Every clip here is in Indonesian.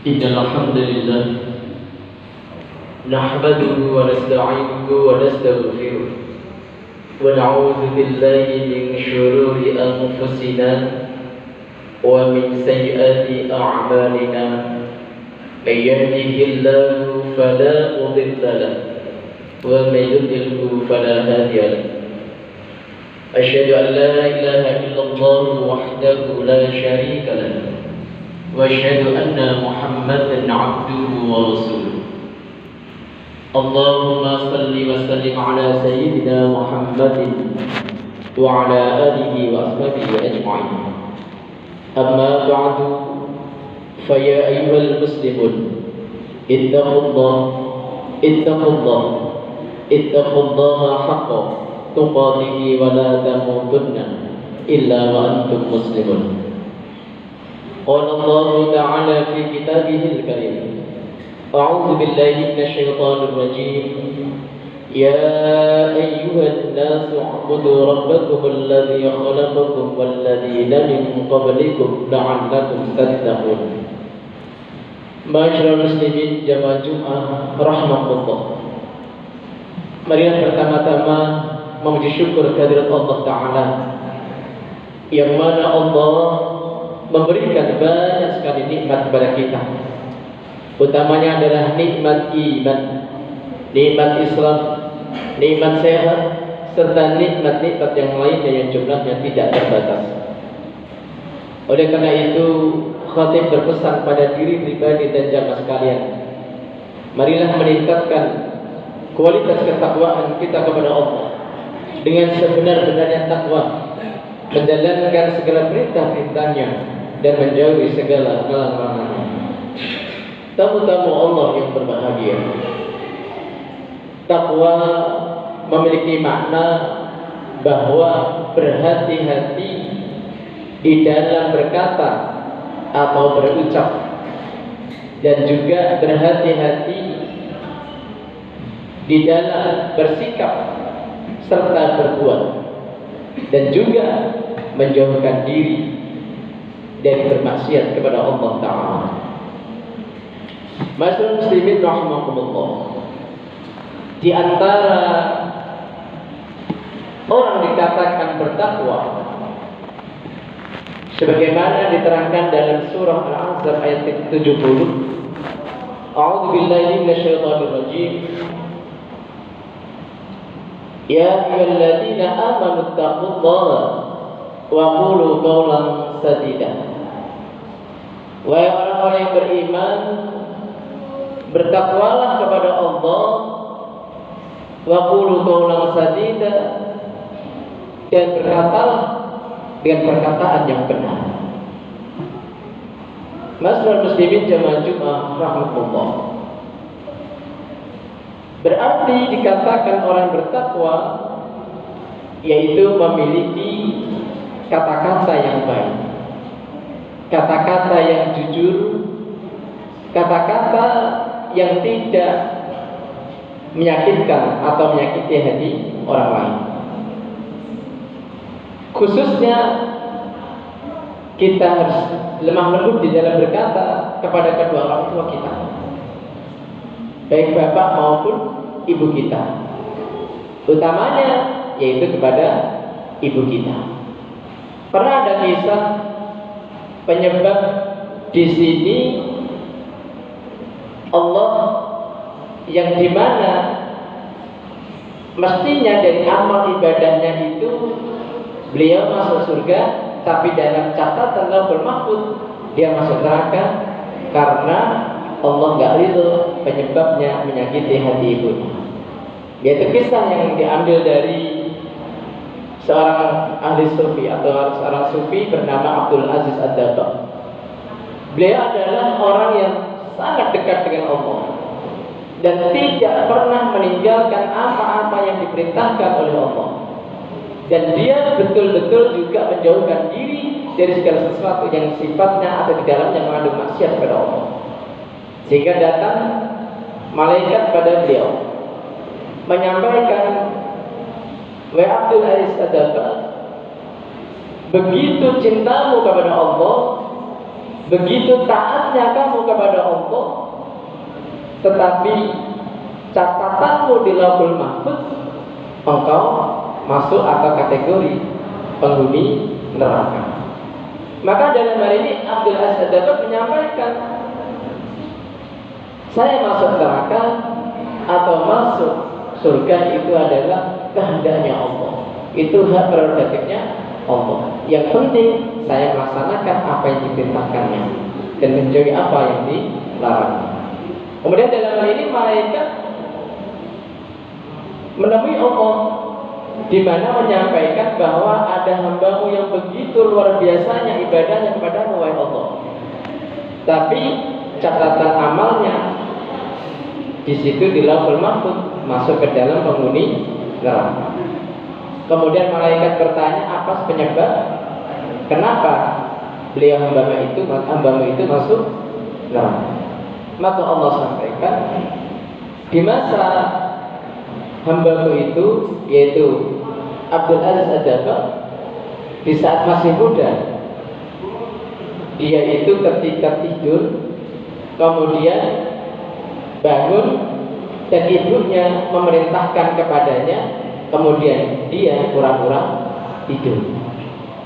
إن الحمد لله نحمده ونستعينه ونستغفره ونعوذ بالله من شرور أنفسنا ومن سيئات أعمالنا من يهده الله فلا مضل له ومن يضلل فلا هادي له أشهد أن لا إله إلا الله وحده لا شريك له وأشهد أن محمدا عبده ورسوله اللهم صل وسلم على سيدنا محمد وعلى آله وأصحابه أجمعين أما بعد فيا أيها المسلمون اتقوا الله حق تقاته ولا تموتن إلا وأنتم مسلمون. قال الله تعالى في كتابه الكريم أعوذ بالله من الشيطان الرجيم يا أيها الناس اعبدوا ربكم الذي خلقكم والذين من قبلكم لعلكم تتقون. Ma'asyiral muslimin jamaah Jumat rahimakumullah. Marilah pertama-tama memuji syukur kehadirat Allah Ta'ala, yang mana Allah memberikan banyak sekali nikmat kepada kita. Utamanya adalah nikmat iman, nikmat Islam, nikmat sehat, serta nikmat-nikmat yang lainnya yang jumlahnya tidak terbatas. Oleh karena itu, khatib berpesan pada diri pribadi dan jamaah sekalian, marilah meningkatkan kualitas ketakwaan kita kepada Allah dengan sebenar-benarnya takwa, menjalankan segala perintah-perintahnya dan menjauhi segala larangan-larangannya. Tamu-tamu Allah yang berbahagia, takwa memiliki makna bahwa berhati-hati di dalam berkata atau berucap, dan juga berhati-hati di dalam bersikap serta berbuat, dan juga menjauhkan diri dari bermaksiat kepada Allah Ta'ala. Ma'asyiral muslimin rahimakumullah, di antara orang dikatakan bertakwa sebagaimana diterangkan dalam surah Al-Ahzab ayat 70, A'udzu billahi minasyaitonir rajim. Ya ayyuhalladzina amanu taqullaha wa qulu qawlan sadida. Wahai orang-orang yang beriman, bertakwalah kepada Allah, wa qulu qawlan sadida, dan berkatalah dengan perkataan yang benar. Ma'asyiral muslimin jamaah Jumat rahimakumullah, berarti dikatakan orang bertakwa yaitu memiliki kata-kata yang baik, kata-kata yang jujur, kata-kata yang tidak menyakitkan atau menyakiti hati orang lain. Khususnya kita harus lemah lembut di dalam berkata kepada kedua orang tua kita, baik bapak maupun ibu kita, utamanya yaitu kepada ibu kita. Pernah ada kisah penyebab di sini Allah yang dimana mestinya dari amal ibadahnya itu beliau masuk surga, tapi dalam catatan Lauhul Mahfuz dia masuk neraka karena Allah nggak ridho, penyebabnya menyakiti hati ibunya. Yaitu kisah yang diambil dari seorang ahli sufi atau seorang sufi bernama Abdul Aziz Ad-Dabbagh. Beliau adalah orang yang sangat dekat dengan Allah dan tidak pernah meninggalkan apa-apa yang diperintahkan oleh Allah. Dan dia betul-betul juga menjauhkan diri dari segala sesuatu yang sifatnya atau di dalamnya mengandung maksiat kepada Allah. Sehingga datang malaikat pada beliau menyampaikan, "Wahai Abdul Aziz Ad-Dabbagh, begitu cintamu kepada Allah Begitu taatnya kamu kepada Allah, tetapi catatanmu di Lauhul Mahfuz, engkau masuk atau kategori penghuni neraka. Maka dalam hal ini Abdul Aziz Ad-Dabbagh menyampaikan, saya masuk neraka atau masuk surga itu adalah kehendaknya Allah. Itu hak prerogatifnya Allah. Yang penting saya melaksanakan apa yang diperintahkannya dan menjauhi apa yang dilarang. Kemudian dalam hal ini malaikat menemui Allah, di mana menyampaikan bahwa ada hambamu yang begitu luar biasanya ibadahnya kepada wahai Allah, tapi catatan amalnya di situ di Lauhul Mahfuz masuk ke dalam penghuni neraka. Kemudian malaikat bertanya, apa penyebab kenapa beliau hambamu itu masuk neraka? Maka Allah sampaikan, di masa hambamu itu, yaitu Abdul Aziz Ad-Dabbagh, di saat masih muda, dia itu ketika tidur kemudian bangun dan ibunya memerintahkan kepadanya, kemudian dia pura-pura tidur.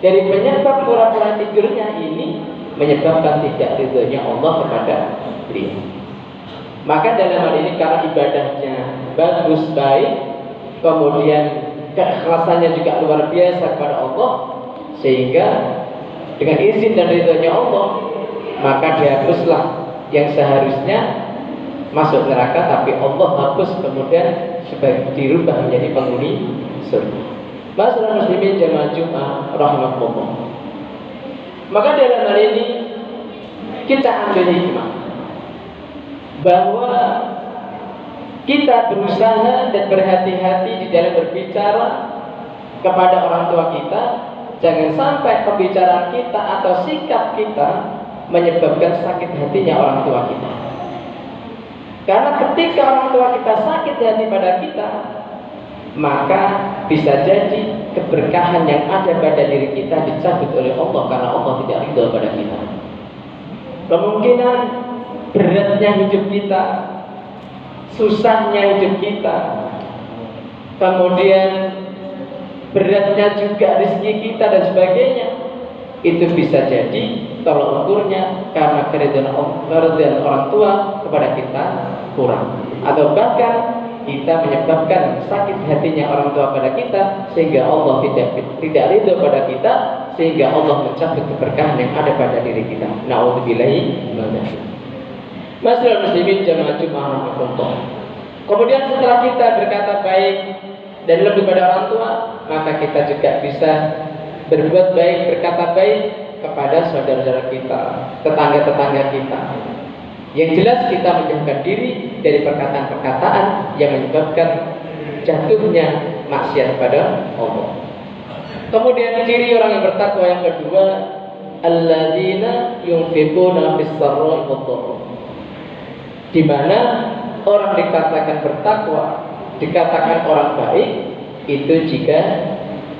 Dari penyebab pura-pura tidurnya ini menyebabkan tidak ridhonya Allah kepada beliau. Maka dalam hal ini karena ibadahnya bagus, baik, kemudian keikhlasannya juga luar biasa kepada Allah, sehingga dengan izin dan ridhonya Allah, maka dihapuslah yang seharusnya masuk neraka, tapi Allah hapus kemudian sebagai dirubah menjadi penghuni surga. Masyaallah muslimin jamaah Jumat rahmatullah. Maka dalam hal ini kita ambil hikmah bahwa kita berusaha dan berhati-hati di dalam berbicara kepada orang tua kita. Jangan sampai pembicaraan kita atau sikap kita menyebabkan sakit hatinya orang tua kita. Karena ketika orang tua kita sakit hati pada kita, maka bisa jadi keberkahan yang ada pada diri kita dicabut oleh Allah karena Allah tidak ridho pada kita. Kemungkinan beratnya hidup kita, susahnya hidup kita, kemudian beratnya juga rezeki kita dan sebagainya, itu bisa jadi tolak ukurnya karena keridhaan orang tua kepada kita kurang, atau bahkan kita menyebabkan sakit hatinya orang tua pada kita sehingga Allah tidak ridho pada kita, sehingga Allah mencabut keberkahan yang ada pada diri kita. Na'udzubillahi min dzalik. Masyaallah muslimin jamaah Jumat rahmatullah. Kemudian setelah kita berkata baik dan lebih pada orang tua, maka kita juga bisa berbuat baik, berkata baik kepada saudara-saudara kita, tetangga-tetangga kita. Yang jelas kita menjauhkan diri dari perkataan-perkataan yang menyebabkan jatuhnya maksiat pada Allah. Kemudian ciri orang yang bertakwa yang kedua, alladzina yunfiquna fis-sarra'i wad-dharra. Di mana orang dikatakan bertakwa, dikatakan orang baik, itu jika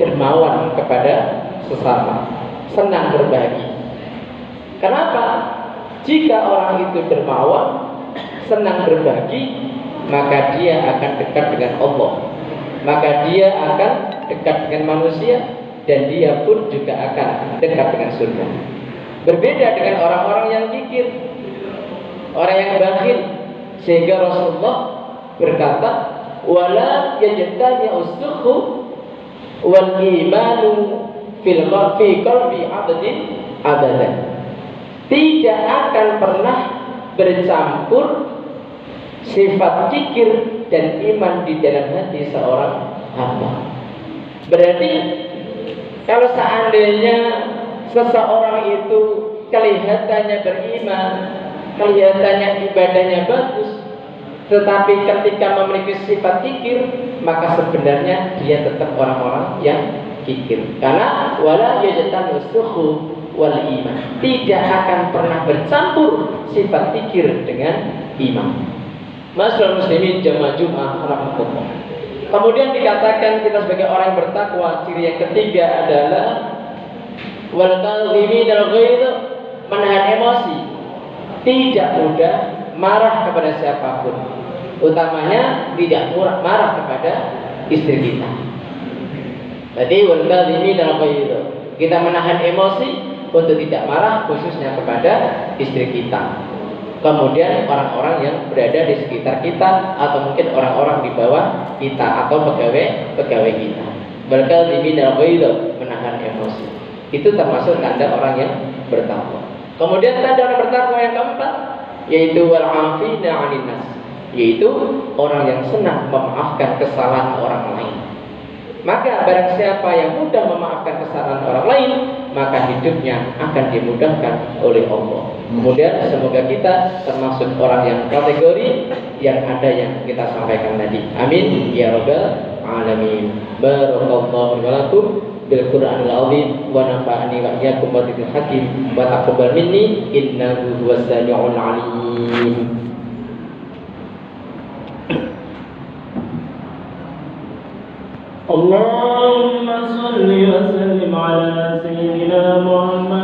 dermawan kepada sesama, senang berbagi. Kenapa? Jika orang itu dermawan, senang berbagi, maka dia akan dekat dengan Allah, maka dia akan dekat dengan manusia, dan dia pun juga akan dekat dengan surga. Berbeda dengan orang-orang yang kikir, orang yang bakhil, sehingga Rasulullah berkata, wala yajtani usukhu wal imanu fi qalbi abdin abadan. Tidak akan pernah bercampur sifat kikir dan iman di dalam hati seorang hamba. Berarti kalau seandainya seseorang itu kelihatannya beriman, kelihatannya ibadahnya bagus, tetapi ketika memiliki sifat kikir, maka sebenarnya dia tetap orang-orang yang kikir. Karena wala yajtani usukhu wal iman, tidak akan pernah bercampur sifat kikir dengan iman. Masyaallah muslimin jamaah Jumat rahmatullah. Kemudian dikatakan kita sebagai orang yang bertakwa, ciri yang ketiga adalah wal kadhimin al ghaidh, menahan emosi, tidak mudah marah kepada siapapun, utamanya tidak marah kepada istri kita. Jadi ini dalam itu kita menahan emosi untuk tidak marah khususnya kepada istri kita. Kemudian orang-orang yang berada di sekitar kita atau mungkin orang-orang di bawah kita atau pegawai kita. Ini dalam itu menahan emosi. Itu termasuk tanda orang yang bertakwa. Kemudian tanda orang bertakwa yang keempat yaitu wal-'afina 'anil nas, yaitu orang yang senang memaafkan kesalahan orang lain. Maka barang siapa yang mudah memaafkan kesalahan orang lain, maka hidupnya akan dimudahkan oleh Allah. Kemudian semoga kita termasuk orang yang kategori yang ada yang kita sampaikan tadi. Amin ya rabbal alamin. Barakallahu lakum bil Qur'anil azim wa nafa'ani wa iyyakum bil hakim wa taqabbal minni innahu huwas samiul alim. اللهم صل وسلم على سيدنا محمد